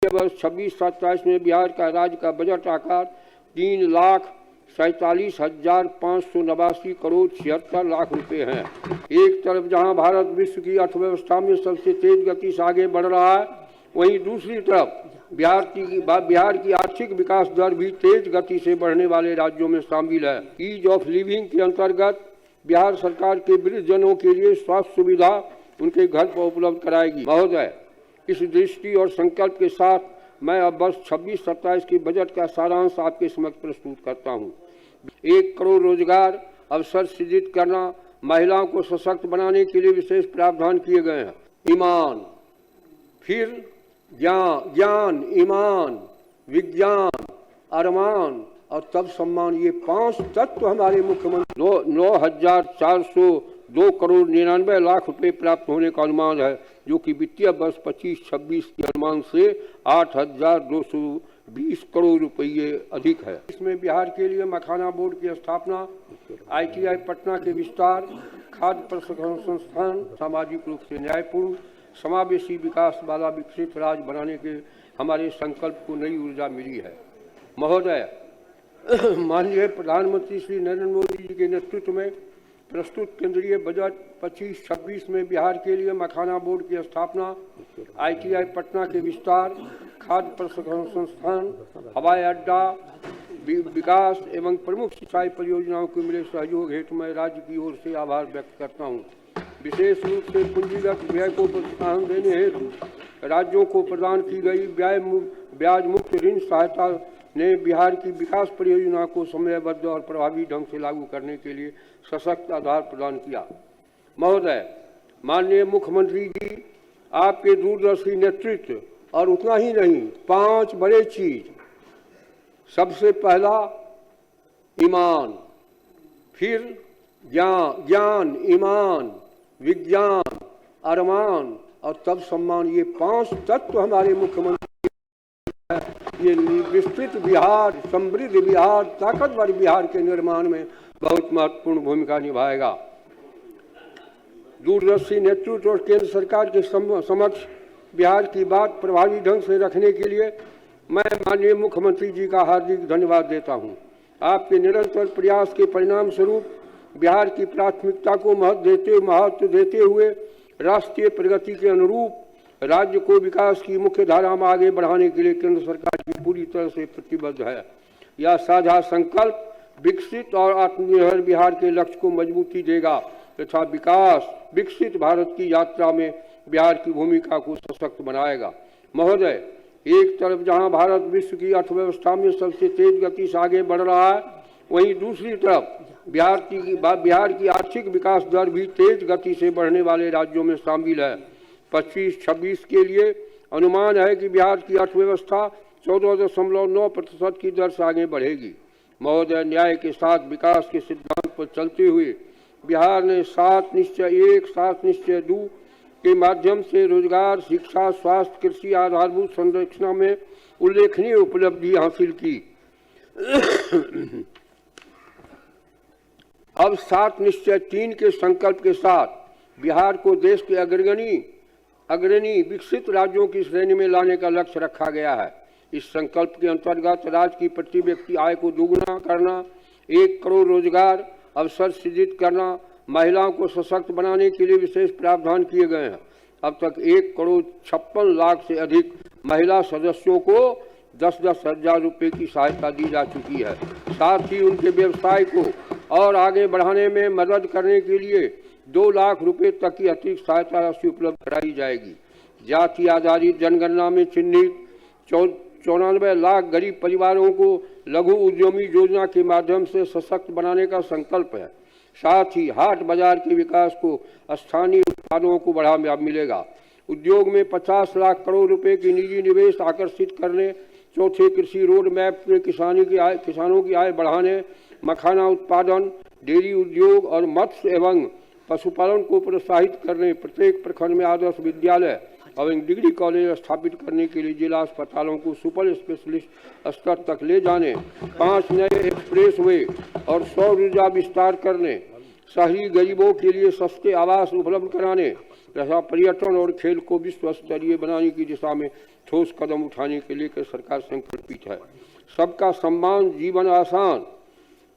वर्ष 26-27 में बिहार का राज्य का बजट आकार 3,47,589 करोड़ 76 लाख रुपए हैं। एक तरफ जहां भारत विश्व की अर्थव्यवस्था में सबसे तेज गति से आगे बढ़ रहा है, वहीं दूसरी तरफ बिहार की आर्थिक विकास दर भी तेज गति से बढ़ने वाले राज्यों में शामिल है। ईज ऑफ लिविंग के अंतर्गत बिहार सरकार के वृद्धजनों के लिए स्वास्थ्य सुविधा उनके घर पर उपलब्ध कराएगी। महोदय, इस दृष्टि और संकल्प के साथ मैं अब वर्ष 26-27 के बजट का सारांश आपके समक्ष प्रस्तुत करता हूँ। 1 करोड़ रोजगार अवसर सृजित करना, महिलाओं को सशक्त बनाने के लिए विशेष प्रावधान किए गए हैं। ईमान, फिर ज्ञान, ईमान, विज्ञान, अरमान और तब सम्मान, ये 5 तत्व हमारे मुख्यमंत्री 9,402 करोड़ 99 लाख रुपए प्राप्त होने का अनुमान है, जो कि वित्तीय वर्ष 25-26 के अनुमान से 8,220 करोड़ रुपये अधिक है। इसमें बिहार के लिए मखाना बोर्ड की स्थापना, ITI पटना के विस्तार, खाद्य प्रसंस्करण संस्थान, सामाजिक रूप से न्यायपूर्ण समावेशी विकास वाला विकसित राज्य बनाने के हमारे संकल्प को नई ऊर्जा मिली है। महोदय, माननीय प्रधानमंत्री श्री नरेंद्र मोदी जी के नेतृत्व में प्रस्तुत केंद्रीय बजट 25-26 में बिहार के लिए मखाना बोर्ड की स्थापना, ITI पटना के विस्तार, खाद्य प्रसंस्करण संस्थान, हवाई अड्डा विकास एवं प्रमुख सिंचाई परियोजनाओं को मिले सहयोग हेतु मैं राज्य की ओर से आभार व्यक्त करता हूँ। विशेष रूप से पूंजीगत व्यय को प्रोत्साहन देने हेतु राज्यों को प्रदान की गई ब्याज मुक्त ऋण सहायता ने बिहार की विकास परियोजना को समयबद्ध और प्रभावी ढंग से लागू करने के लिए सशक्त आधार प्रदान किया। महोदय, माननीय मुख्यमंत्री जी, आपके दूरदर्शी नेतृत्व और उतना ही नहीं, 5 बड़े चीज, सबसे पहला ईमान, फिर ज्ञान, ईमान, विज्ञान, अरमान और तब सम्मान, ये 5 तत्व हमारे मुख्यमंत्री ये विस्तृत बिहार, समृद्ध बिहार, ताकतवर बिहार के निर्माण में बहुत महत्वपूर्ण भूमिका निभाएगा। दूरदर्शी नेतृत्व और केंद्र सरकार के समक्ष बिहार की बात प्रभावी ढंग से रखने के लिए मैं माननीय मुख्यमंत्री जी का हार्दिक धन्यवाद देता हूं। आपके निरंतर प्रयास के परिणाम स्वरूप बिहार की प्राथमिकता को महत्व देते हुए राष्ट्रीय प्रगति के अनुरूप राज्य को विकास की मुख्य धारा में आगे बढ़ाने के लिए केंद्र सरकार की पूरी तरह से प्रतिबद्ध है। यह साझा संकल्प विकसित और आत्मनिर्भर बिहार के लक्ष्य को मजबूती देगा तथा विकसित भारत की यात्रा में बिहार की भूमिका को सशक्त बनाएगा। महोदय, एक तरफ जहां भारत विश्व की अर्थव्यवस्था में सबसे तेज गति से आगे बढ़ रहा है, वहीं दूसरी तरफ बिहार की आर्थिक विकास दर भी तेज गति से बढ़ने वाले राज्यों में शामिल है। 25-26 के लिए अनुमान है कि बिहार की अर्थव्यवस्था 14.9% की दर से आगे बढ़ेगी। महोदय, न्याय के साथ विकास के सिद्धांत पर चलते हुए बिहार ने 7 निश्चय 1, 7 निश्चय 2 के माध्यम से रोजगार, शिक्षा, स्वास्थ्य, कृषि आधारभूत संरचना में उल्लेखनीय उपलब्धि हासिल की। अब 7 निश्चय 3 के संकल्प के साथ बिहार को देश के अग्रणी विकसित राज्यों की श्रेणी में लाने का लक्ष्य रखा गया है। इस संकल्प के अंतर्गत राज्य की प्रति व्यक्ति आय को दोगुना करना, 1 करोड़ रोजगार अवसर सृजित करना, महिलाओं को सशक्त बनाने के लिए विशेष प्रावधान किए गए हैं। अब तक 1,56,00,000 लाख से अधिक महिला सदस्यों को 10-10 हजार रुपये की सहायता दी जा चुकी है। साथ ही उनके व्यवसाय को और आगे बढ़ाने में मदद करने के लिए 2 लाख रुपए तक की अतिरिक्त सहायता राशि उपलब्ध कराई जाएगी। जाति आधारित जनगणना में चिन्हित 94 लाख गरीब परिवारों को लघु उद्यमी योजना के माध्यम से सशक्त बनाने का संकल्प है। साथ ही हाट बाजार के विकास को स्थानीय उत्पादों को बढ़ावा मिलेगा। उद्योग में 50 लाख करोड़ रुपए की निजी निवेश आकर्षित करने, चौथे कृषि रोड मैप में किसानों की आय बढ़ाने, मखाना उत्पादन, डेयरी उद्योग और मत्स्य एवं पशुपालन को प्रोत्साहित करने, प्रत्येक प्रखंड में आदर्श विद्यालय एवं डिग्री कॉलेज स्थापित करने के लिए जिला अस्पतालों को सुपर स्पेशलिस्ट स्तर तक ले जाने, 5 नए एक्सप्रेस वे और सौर ऊर्जा विस्तार करने, शहरी गरीबों के लिए सस्ते आवास उपलब्ध कराने तथा पर्यटन और खेल को विश्व स्तरीय बनाने की दिशा में ठोस कदम उठाने के लिए सरकार संकल्पित है। सबका सम्मान, जीवन आसान,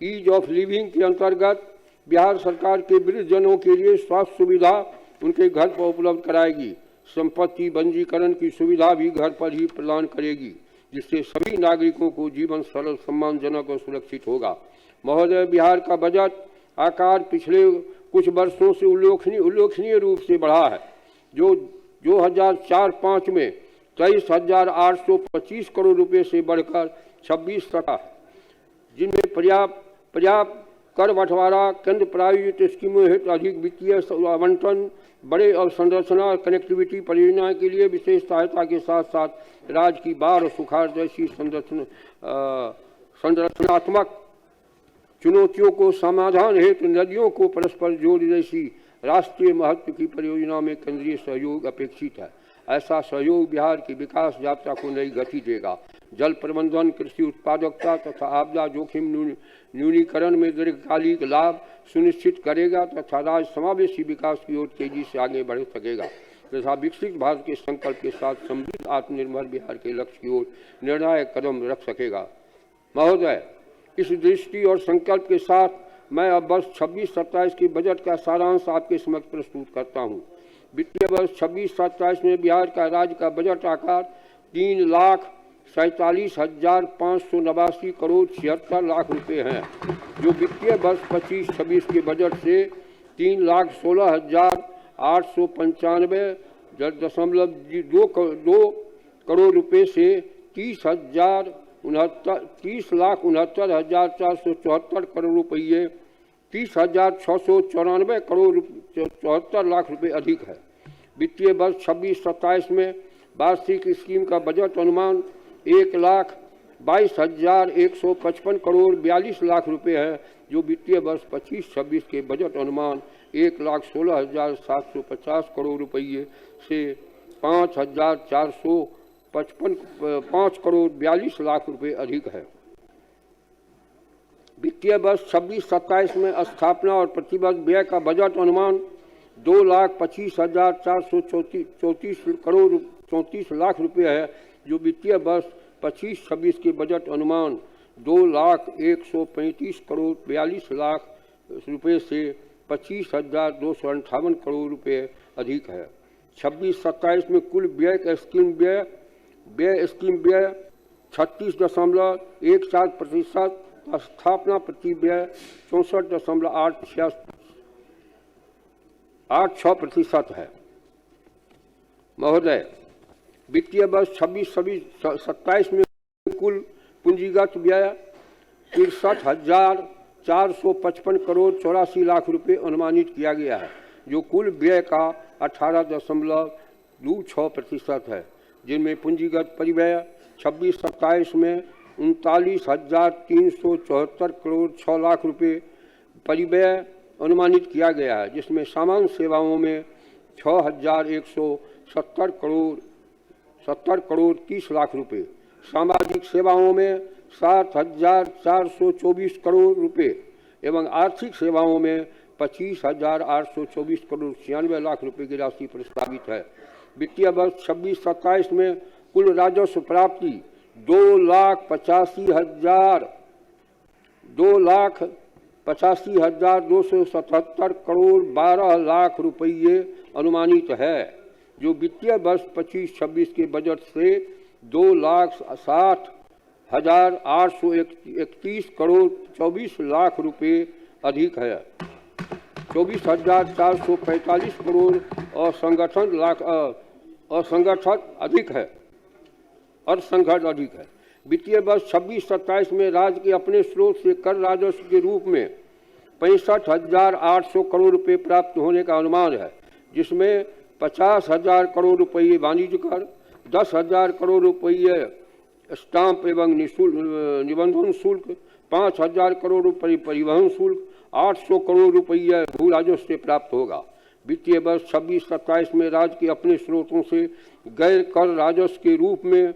ईज ऑफ लिविंग के अंतर्गत बिहार सरकार के वृद्धजनों के लिए स्वास्थ्य सुविधा उनके घर पर उपलब्ध कराएगी। संपत्ति पंजीकरण की सुविधा भी घर पर ही प्रदान करेगी, जिससे सभी नागरिकों को जीवन सरल, सम्मानजनक और सुरक्षित होगा। महोदय, बिहार का बजट आकार पिछले कुछ वर्षों से उल्लेखनीय रूप से बढ़ा है। जो 2004-05 में 23,825 करोड़ रुपए से बढ़कर 26 तक है, जिनमें पर्याप्त कर बंटवारा, केंद्र प्रायोजित स्कीमों हेतु अधिक वित्तीय आवंटन, बड़े अवसंरचना और कनेक्टिविटी परियोजनाओं के लिए विशेष सहायता के साथ साथ राज्य की बाढ़ और सुखाड़ जैसी संरचनात्मक चुनौतियों को समाधान हेतु नदियों को परस्पर जोड़ जैसी राष्ट्रीय महत्व की परियोजनाओं में केंद्रीय सहयोग अपेक्षित है। ऐसा सहयोग बिहार की विकास यात्रा को नई गति देगा। जल प्रबंधन, कृषि उत्पादकता तथा आपदा जोखिम न्यूनीकरण में दीर्घकालिक लाभ सुनिश्चित करेगा तथा राज्य समावेशी विकास की ओर तेजी से आगे बढ़ सकेगा तथा विकसित भारत के संकल्प के साथ समृद्ध आत्मनिर्भर बिहार के लक्ष्य की ओर निर्णायक कदम रख सकेगा। महोदय, इस दृष्टि और संकल्प के साथ मैं अब वर्ष 26-27 के बजट का सारांश आपके समक्ष प्रस्तुत करता हूं। वित्तीय वर्ष 26-27 में बिहार का राज्य का बजट आकार 3,47,589 करोड़ 76 लाख रुपए हैं, जो वित्तीय वर्ष 25-26 के बजट से 3,16,895.2 करोड़ रुपए से 30,69,474 करोड़ रुपये 30,694 करोड़ 74 लाख रुपए अधिक है। वित्तीय वर्ष 26-27 में वार्षिक स्कीम का बजट अनुमान 1,22,155 करोड़ 42 लाख रुपए है, जो वित्तीय वर्ष 25-26 के बजट अनुमान 1,16,750 करोड़ रुपये से 5,455 करोड़ 42 लाख रुपए अधिक है। वित्तीय वर्ष 26-27 में स्थापना और प्रतिवर्ष व्यय का बजट अनुमान 2,25,434 करोड़ 34 लाख रुपए है, जो वित्तीय वर्ष 25-26 के बजट अनुमान 2,01,35 करोड़ 42 लाख रुपए से 25,258 करोड़ रुपए अधिक है। 26-27 में कुल व्यय का स्कीम व्यय 36.14%, स्थापना प्रति व्यय 64.86% है। महोदय, वित्तीय वर्ष 26-27 में कुल पूंजीगत व्यय 63,455 करोड़ 84 लाख रुपए अनुमानित किया गया है, जो कुल व्यय का 18.26% है, जिनमें पूंजीगत परिव्यय 26-27 में 39,374 करोड़ 6 लाख रुपए परिव्यय अनुमानित किया गया है, जिसमें सामान्य सेवाओं में 6,170 करोड़ 30 लाख रुपए, सामाजिक सेवाओं में 7,424 करोड़ रुपए एवं आर्थिक सेवाओं में 25,824 करोड़ 96 लाख रुपए की राशि प्रस्तावित है। वित्तीय वर्ष 26-27 में कुल राजस्व प्राप्ति 2,85,277 करोड़ 12 लाख रुपये अनुमानित है, जो वित्तीय वर्ष 25-26 के बजट से 2,60,831 करोड़ 24 लाख रुपए अधिक है। 24,445 करोड़ असंगठित अधिक है। वित्तीय वर्ष 26-27 में राज्य के अपने स्रोत से कर राजस्व के रूप में 65,800 करोड़ रुपए प्राप्त होने का अनुमान है, जिसमें 50,000 करोड़ रुपये वाणिज्य कर, 10,000 करोड़ रुपये स्टाम्प एवं निबंधन शुल्क, 5,000 करोड़ रुपये परिवहन शुल्क, 800 करोड़ रुपये भू राजस्व से प्राप्त होगा। वित्तीय वर्ष 26-27 में राज्य के अपने स्रोतों से गैर कर राजस्व के रूप में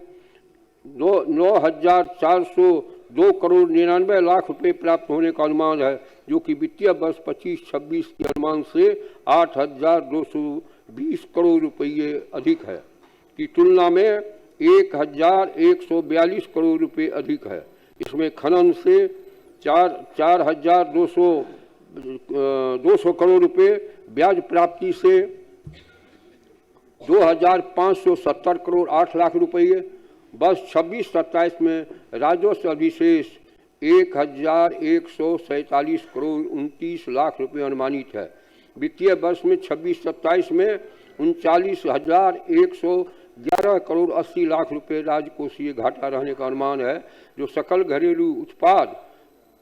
9,402 करोड़ 99 लाख रुपए प्राप्त होने का अनुमान है, जो कि वित्तीय वर्ष 25-26 के अनुमान से 8,220 करोड़ रुपये अधिक है की तुलना में 1142 करोड़ रुपए अधिक है। इसमें खनन से 4,200 करोड़ रुपए, ब्याज प्राप्ति से 2,570 करोड़ 8 लाख रुपये, बस 26-27 में राजस्व अधिशेष 1,147 करोड़ 29 लाख रुपए अनुमानित है। वित्तीय वर्ष में 26-27 में 39,111 करोड़ 80 लाख रुपए राजकोषीय घाटा रहने का अनुमान है, जो सकल घरेलू उत्पाद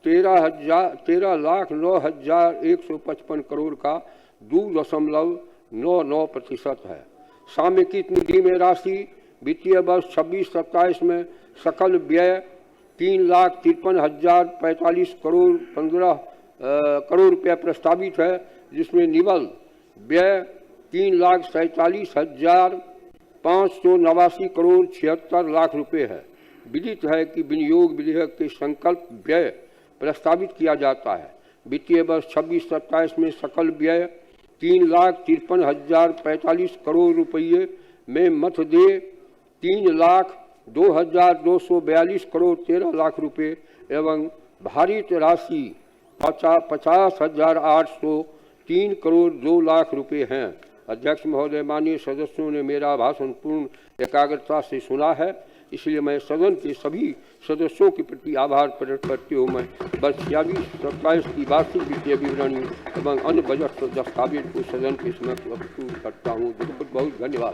13,09,155 करोड़ का 2.99% है। सामयिक निधि में राशि वित्तीय वर्ष 26-27 में सकल व्यय 3,53,045 करोड़ 15 करोड़ रुपया प्रस्तावित है, जिसमें निवल व्यय 3,47,589 करोड़ 76 लाख रुपए है। विदित है कि विनियोग विधेयक के संकल्प व्यय प्रस्तावित किया जाता है। वित्तीय वर्ष 26-27 में सकल व्यय 3,53,045 करोड़ रुपये में मध्य दे 3,02,242 करोड़ 13 लाख रुपए एवं भारित राशि 50,803 करोड़ 2 लाख रुपए हैं। अध्यक्ष महोदय, माननीय सदस्यों ने मेरा भाषण पूर्ण एकाग्रता से सुना है, इसलिए मैं सदन के सभी सदस्यों के प्रति आभार प्रकट करते हुए मैं वर्ष 26-27 की वार्षिक वित्तीय विवरणी एवं अन्य बजट दस्तावेज को सदन के समक्ष प्रस्तुत करता हूँ। बहुत बहुत धन्यवाद।